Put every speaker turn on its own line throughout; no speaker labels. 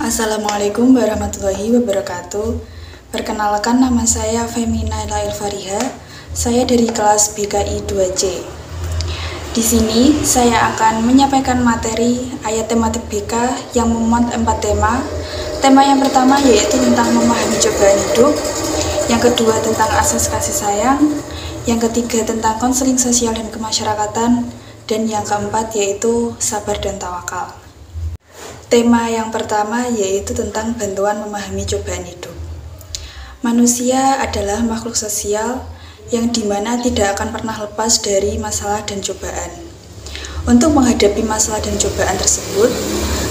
Assalamualaikum warahmatullahi wabarakatuh. Perkenalkan, nama saya Femina Lail Fariha. Saya dari kelas BKI 2C. Di sini saya akan menyampaikan materi ayat tematik BK yang memuat 4 tema. Tema yang pertama yaitu tentang memahami cobaan hidup, yang kedua tentang asas kasih sayang, yang ketiga tentang konseling sosial dan kemasyarakatan, dan yang keempat yaitu sabar dan tawakal. Tema yang pertama yaitu tentang bantuan memahami cobaan hidup. Manusia adalah makhluk sosial yang dimana tidak akan pernah lepas dari masalah dan cobaan. Untuk menghadapi masalah dan cobaan tersebut,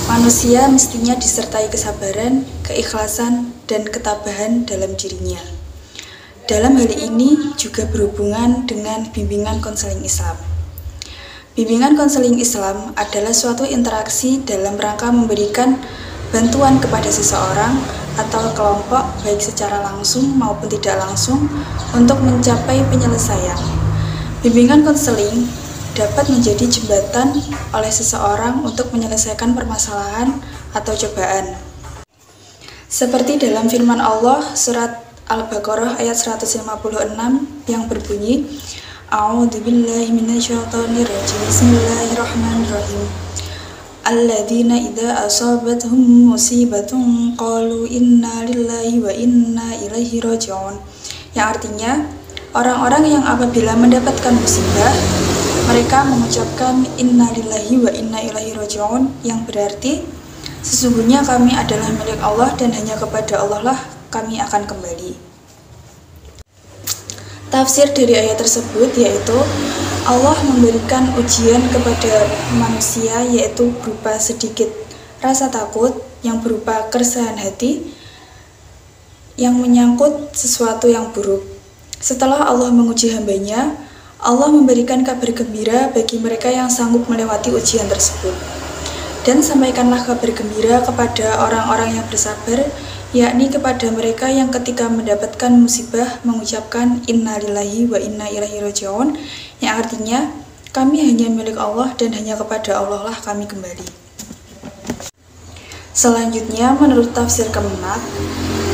manusia mestinya disertai kesabaran, keikhlasan, dan ketabahan dalam dirinya. Dalam hal ini juga berhubungan dengan bimbingan konseling Islam. Bimbingan konseling Islam adalah suatu interaksi dalam rangka memberikan bantuan kepada seseorang atau kelompok baik secara langsung maupun tidak langsung untuk mencapai penyelesaian. Bimbingan konseling dapat menjadi jembatan oleh seseorang untuk menyelesaikan permasalahan atau cobaan. Seperti dalam firman Allah surat Al-Baqarah ayat 156 yang berbunyi, A'udzubillahi minasyaitonirrajim. Bismillahirrahmanirrahim. Alladzina idza asabathum musibatun qalu inna lillahi wa inna ilaihi raji'un. Yang artinya, orang-orang yang apabila mendapatkan musibah, mereka mengucapkan inna lillahi wa inna ilaihi raji'un, yang berarti sesungguhnya kami adalah milik Allah dan hanya kepada Allah lah kami akan kembali. Tafsir dari ayat tersebut yaitu Allah memberikan ujian kepada manusia yaitu berupa sedikit rasa takut yang berupa keresahan hati yang menyangkut sesuatu yang buruk. Setelah Allah menguji hambanya, Allah memberikan kabar gembira bagi mereka yang sanggup melewati ujian tersebut. Dan sampaikanlah kabar gembira kepada orang-orang yang bersabar, yakni kepada mereka yang ketika mendapatkan musibah mengucapkan inna lillahi wa inna ilaihi raji'un, yang artinya kami hanya milik Allah dan hanya kepada Allah lah kami kembali. Selanjutnya, menurut tafsir Kemenak,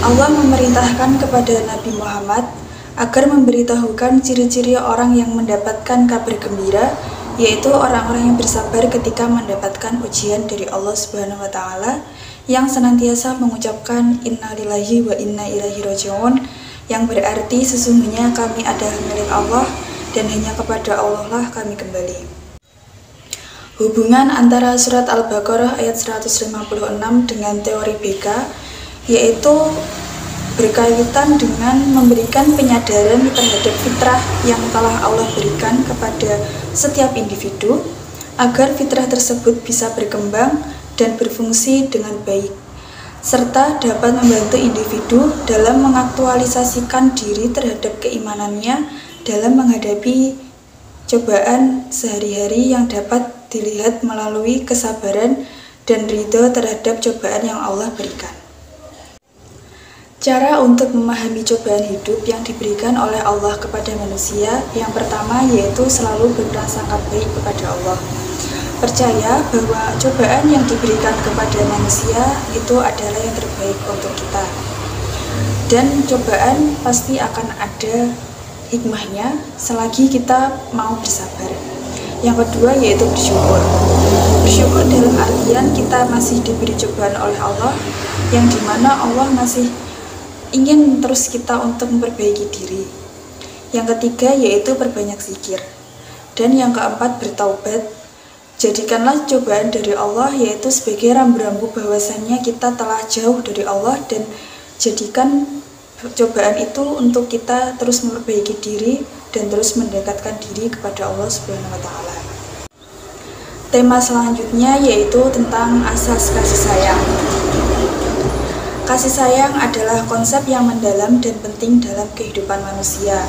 Allah memerintahkan kepada Nabi Muhammad agar memberitahukan ciri-ciri orang yang mendapatkan kabar gembira, yaitu orang-orang yang bersabar ketika mendapatkan ujian dari Allah Subhanahu wa Ta'ala, yang senantiasa mengucapkan inna lillahi wa inna ilaihi raji'un, yang berarti sesungguhnya kami adalah milik Allah dan hanya kepada Allah lah kami kembali. Hubungan antara surat Al-Baqarah ayat 156 dengan teori BK yaitu berkaitan dengan memberikan penyadaran terhadap fitrah yang telah Allah berikan kepada setiap individu agar fitrah tersebut bisa berkembang dan berfungsi dengan baik, serta dapat membantu individu dalam mengaktualisasikan diri terhadap keimanannya dalam menghadapi cobaan sehari-hari yang dapat dilihat melalui kesabaran dan ridho terhadap cobaan yang Allah berikan. Cara untuk memahami cobaan hidup yang diberikan oleh Allah kepada manusia, yang pertama yaitu selalu berprasangka baik kepada Allah. Percaya bahwa cobaan yang diberikan kepada manusia itu adalah yang terbaik untuk kita. Dan cobaan pasti akan ada hikmahnya selagi kita mau bersabar. Yang kedua yaitu bersyukur. Bersyukur dalam artian kita masih diberi cobaan oleh Allah, yang dimana Allah masih ingin terus kita untuk memperbaiki diri. Yang ketiga yaitu perbanyak zikir. Dan yang keempat bertaubat. Jadikanlah cobaan dari Allah yaitu sebagai rambu-rambu bahwasannya kita telah jauh dari Allah, dan jadikan cobaan itu untuk kita terus memperbaiki diri dan terus mendekatkan diri kepada Allah Subhanahu wa Ta'ala. Tema selanjutnya yaitu tentang asas kasih sayang. Kasih sayang adalah konsep yang mendalam dan penting dalam kehidupan manusia.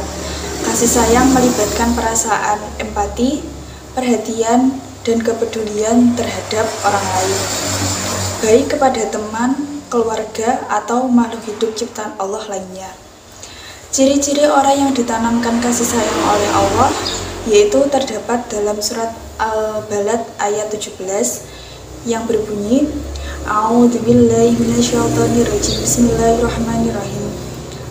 Kasih sayang melibatkan perasaan empati, perhatian, dan kepedulian terhadap orang lain, baik kepada teman, keluarga, atau makhluk hidup ciptaan Allah lainnya. Ciri-ciri orang yang ditanamkan kasih sayang oleh Allah yaitu terdapat dalam surat Al-Balad ayat 17 yang berbunyi, A'udzubillahi minasyaitonirrajim. Bismillahirrahmanirrahim.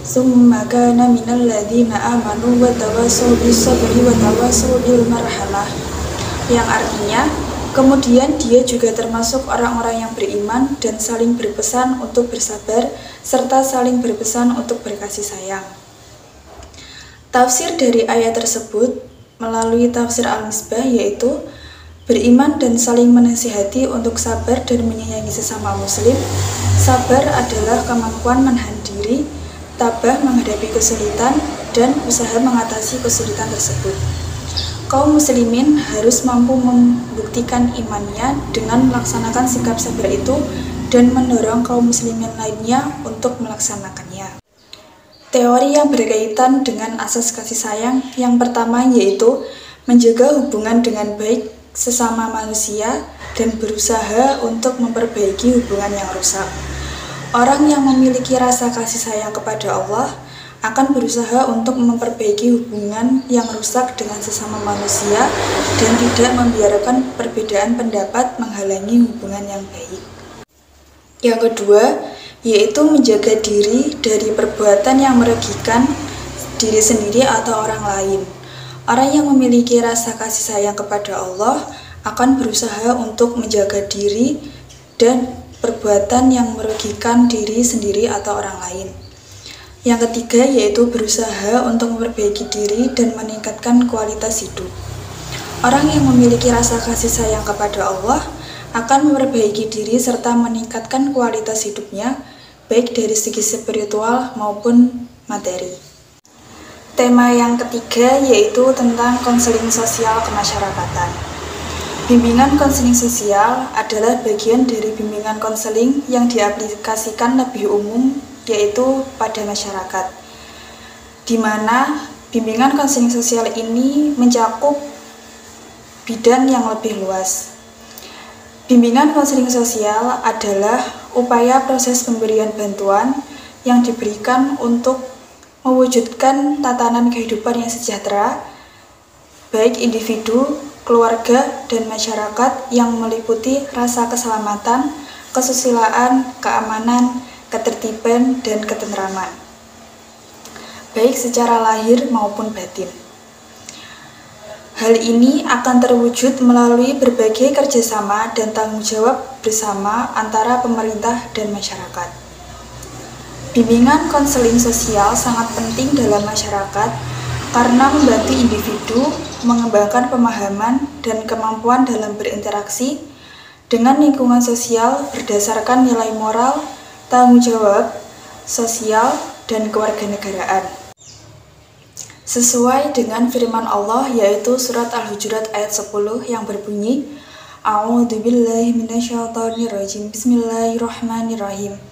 Summa kana minal ladzina amanu wa tawassaw bis-sabri wa tawassaw bil marhamah. Yang artinya, kemudian dia juga termasuk orang-orang yang beriman dan saling berpesan untuk bersabar serta saling berpesan untuk berkasih sayang. Tafsir dari ayat tersebut melalui tafsir Al-Misbah yaitu beriman dan saling menasihati untuk sabar dan menyayangi sesama muslim. Sabar adalah kemampuan menahan diri, tabah menghadapi kesulitan, dan usaha mengatasi kesulitan tersebut. Kaum muslimin harus mampu membuktikan imannya dengan melaksanakan sikap sabar itu dan mendorong kaum muslimin lainnya untuk melaksanakannya. Teori yang berkaitan dengan asas kasih sayang yang pertama yaitu menjaga hubungan dengan baik sesama manusia dan berusaha untuk memperbaiki hubungan yang rusak. Orang yang memiliki rasa kasih sayang kepada Allah akan berusaha untuk memperbaiki hubungan yang rusak dengan sesama manusia dan tidak membiarkan perbedaan pendapat menghalangi hubungan yang baik. Yang kedua, yaitu menjaga diri dari perbuatan yang merugikan diri sendiri atau orang lain. Orang yang memiliki rasa kasih sayang kepada Allah akan berusaha untuk menjaga diri dan perbuatan yang merugikan diri sendiri atau orang lain. Yang ketiga yaitu berusaha untuk memperbaiki diri dan meningkatkan kualitas hidup. Orang yang memiliki rasa kasih sayang kepada Allah akan memperbaiki diri serta meningkatkan kualitas hidupnya, baik dari segi spiritual maupun materi. Tema yang ketiga yaitu tentang konseling sosial kemasyarakatan. Bimbingan konseling sosial adalah bagian dari bimbingan konseling yang diaplikasikan lebih umum yaitu pada masyarakat, di mana bimbingan konseling sosial ini mencakup bidang yang lebih luas. Bimbingan konseling sosial adalah upaya proses pemberian bantuan yang diberikan untuk mewujudkan tatanan kehidupan yang sejahtera, baik individu, keluarga, dan masyarakat yang meliputi rasa keselamatan, kesusilaan, keamanan, ketertiban, dan ketentraman, baik secara lahir maupun batin. Hal ini akan terwujud melalui berbagai kerjasama dan tanggung jawab bersama antara pemerintah dan masyarakat. Bimbingan konseling sosial sangat penting dalam masyarakat karena membantu individu mengembangkan pemahaman dan kemampuan dalam berinteraksi dengan lingkungan sosial berdasarkan nilai moral, tanggung jawab, sosial, dan kewarganegaraan. Sesuai dengan firman Allah yaitu surat Al-Hujurat ayat 10 yang berbunyi A'udzubillahi minasyaitonirrajim. Bismillahirrahmanirrahim.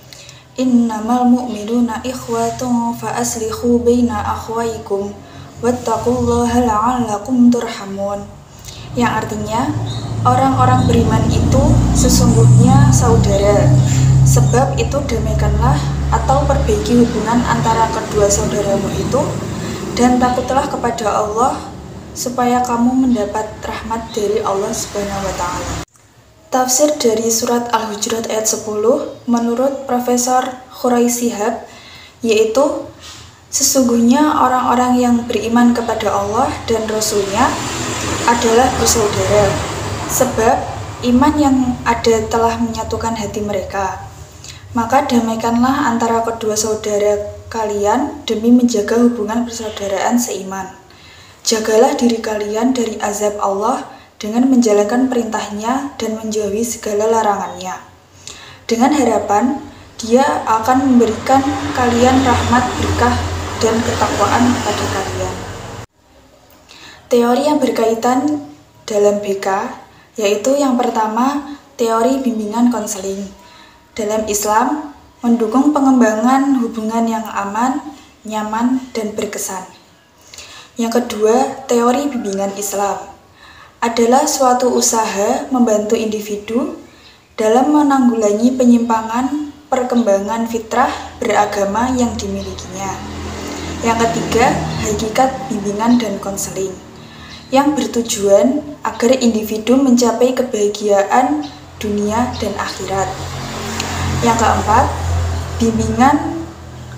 Innamal mu'minuna ikhwatun fa aslihu baina akhwaikum wattaqullaha la'allakum turhamun. Yang artinya, orang-orang beriman itu sesungguhnya saudara. Sebab itu damaikanlah atau perbaiki hubungan antara kedua saudaramu itu dan takutlah kepada Allah supaya kamu mendapat rahmat dari Allah Subhanahu wa taala. Tafsir dari surat Al-Hujurat ayat 10 menurut Profesor Khuraisihab yaitu sesungguhnya orang-orang yang beriman kepada Allah dan Rasul-Nya adalah bersaudara, sebab iman yang ada telah menyatukan hati mereka. Maka damaikanlah antara kedua saudara kalian demi menjaga hubungan persaudaraan seiman. Jagalah diri kalian dari azab Allah dengan menjalankan perintahnya dan menjauhi segala larangannya. Dengan harapan, Dia akan memberikan kalian rahmat, berkah, dan ketakwaan kepada kalian. Teori yang berkaitan dalam BK yaitu yang pertama, teori bimbingan konseling. Dalam Islam, mendukung pengembangan hubungan yang aman, nyaman, dan berkesan. Yang kedua, teori bimbingan Islam adalah suatu usaha membantu individu dalam menanggulangi penyimpangan perkembangan fitrah beragama yang dimilikinya. Yang ketiga, hakikat bimbingan dan konseling yang bertujuan agar individu mencapai kebahagiaan dunia dan akhirat. Yang keempat, bimbingan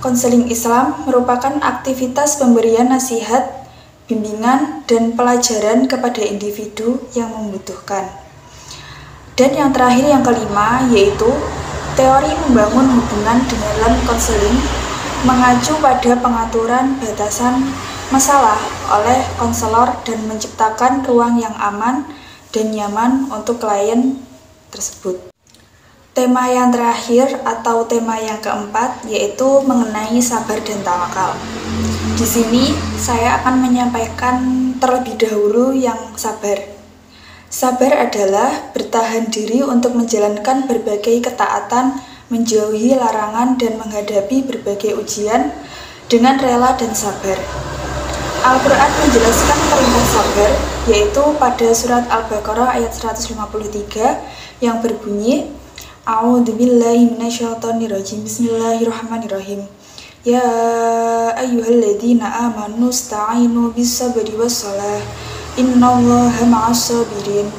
konseling Islam merupakan aktivitas pemberian nasihat, bimbingan, dan pelajaran kepada individu yang membutuhkan. Dan yang terakhir, yang kelima, yaitu teori membangun hubungan dalam konseling mengacu pada pengaturan batasan masalah oleh konselor dan menciptakan ruang yang aman dan nyaman untuk klien tersebut. Tema yang terakhir atau tema yang keempat yaitu mengenai sabar dan tawakal. Di sini saya akan menyampaikan terlebih dahulu yang sabar. Sabar adalah bertahan diri untuk menjalankan berbagai ketaatan, menjauhi larangan dan menghadapi berbagai ujian dengan rela dan sabar. Al-Quran menjelaskan perintah sabar, yaitu pada surat Al-Baqarah ayat 153 yang berbunyi, A'udzubillahi minasyaitonirrajim, Bismillahirrahmanirrahim. Ya ayyuhalladzina amanu sta'inu bis-sabri was-shalah, innallaha ma'as-sabirin.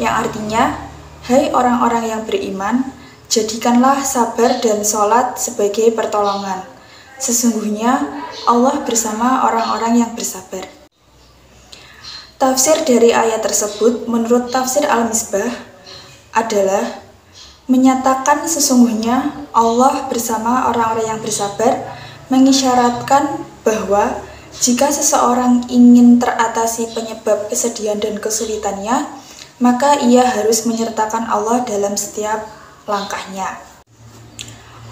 Yang artinya, hai orang-orang yang beriman, jadikanlah sabar dan sholat sebagai pertolongan. Sesungguhnya Allah bersama orang-orang yang bersabar. Tafsir dari ayat tersebut menurut tafsir Al-Misbah adalah menyatakan sesungguhnya Allah bersama orang-orang yang bersabar, mengisyaratkan bahwa jika seseorang ingin teratasi penyebab kesedihan dan kesulitannya, maka ia harus menyertakan Allah dalam setiap langkahnya.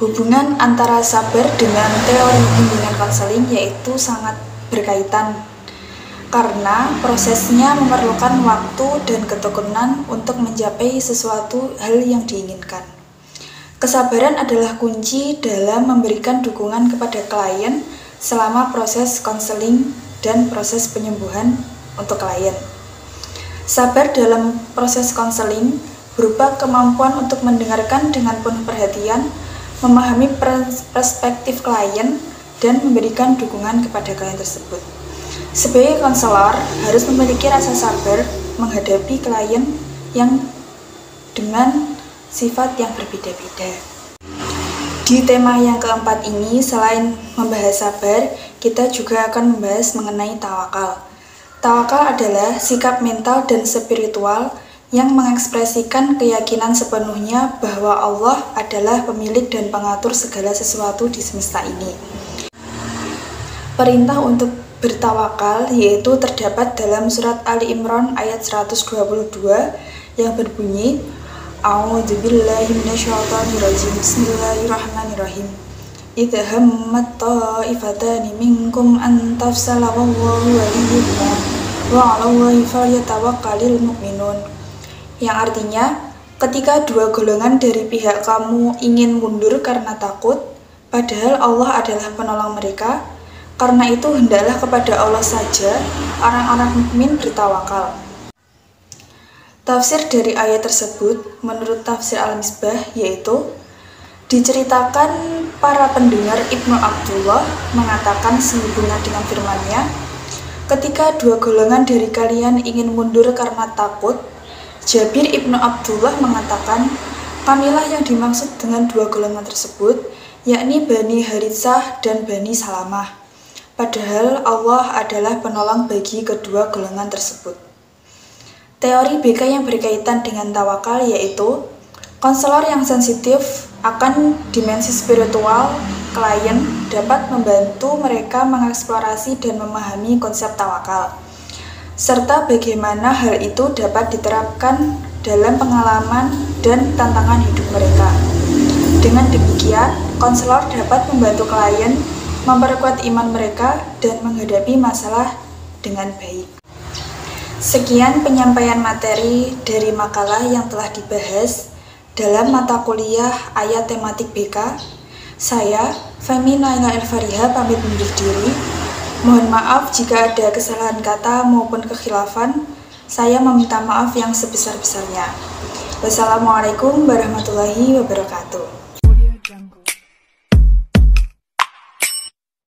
Hubungan antara sabar dengan teori bimbingan konseling yaitu sangat berkaitan karena prosesnya memerlukan waktu dan ketekunan untuk mencapai sesuatu hal yang diinginkan. Kesabaran adalah kunci dalam memberikan dukungan kepada klien selama proses konseling dan proses penyembuhan untuk klien. Sabar dalam proses konseling berupa kemampuan untuk mendengarkan dengan penuh perhatian, memahami perspektif klien, dan memberikan dukungan kepada klien tersebut. Sebagai konselor, harus memiliki rasa sabar menghadapi klien yang dengan sifat yang berbeda-beda. Di tema yang keempat ini, selain membahas sabar, kita juga akan membahas mengenai tawakal. Tawakal adalah sikap mental dan spiritual yang mengekspresikan keyakinan sepenuhnya bahwa Allah adalah pemilik dan pengatur segala sesuatu di semesta ini. Perintah untuk bertawakal yaitu terdapat dalam surat Ali Imran ayat 122 yang berbunyi, A'udzubillahi minasyaitonirrajim, Bismillahirrahmanirrahim. Idza hammat ta'ifatani minkum an tafsala wallahu waliyyuhuma wa 'alallahi falyatawakkalul mu'minun. Yang artinya, ketika dua golongan dari pihak kamu ingin mundur karena takut, padahal Allah adalah penolong mereka, karena itu hendaklah kepada Allah saja orang-orang mukmin bertawakal. Tafsir dari ayat tersebut menurut tafsir Al-Misbah yaitu, diceritakan para pendengar Ibnu Abdullah mengatakan sehubungan dengan firman-Nya, ketika dua golongan dari kalian ingin mundur karena takut, Jabir Ibnu Abdullah mengatakan, kamilah yang dimaksud dengan dua golongan tersebut, yakni Bani Haritsah dan Bani Salamah. Padahal Allah adalah penolong bagi kedua golongan tersebut. Teori BK yang berkaitan dengan tawakal yaitu, konselor yang sensitif akan dimensi spiritual klien dapat membantu mereka mengeksplorasi dan memahami konsep tawakal, serta bagaimana hal itu dapat diterapkan dalam pengalaman dan tantangan hidup mereka. Dengan demikian, konselor dapat membantu klien memperkuat iman mereka dan menghadapi masalah dengan baik. Sekian penyampaian materi dari makalah yang telah dibahas dalam mata kuliah ayat tematik BK. Saya, Femi Naila Elfariha, pamit undur diri. Mohon maaf jika ada kesalahan kata maupun kekhilafan. Saya meminta maaf yang sebesar-besarnya. Wassalamualaikum warahmatullahi wabarakatuh.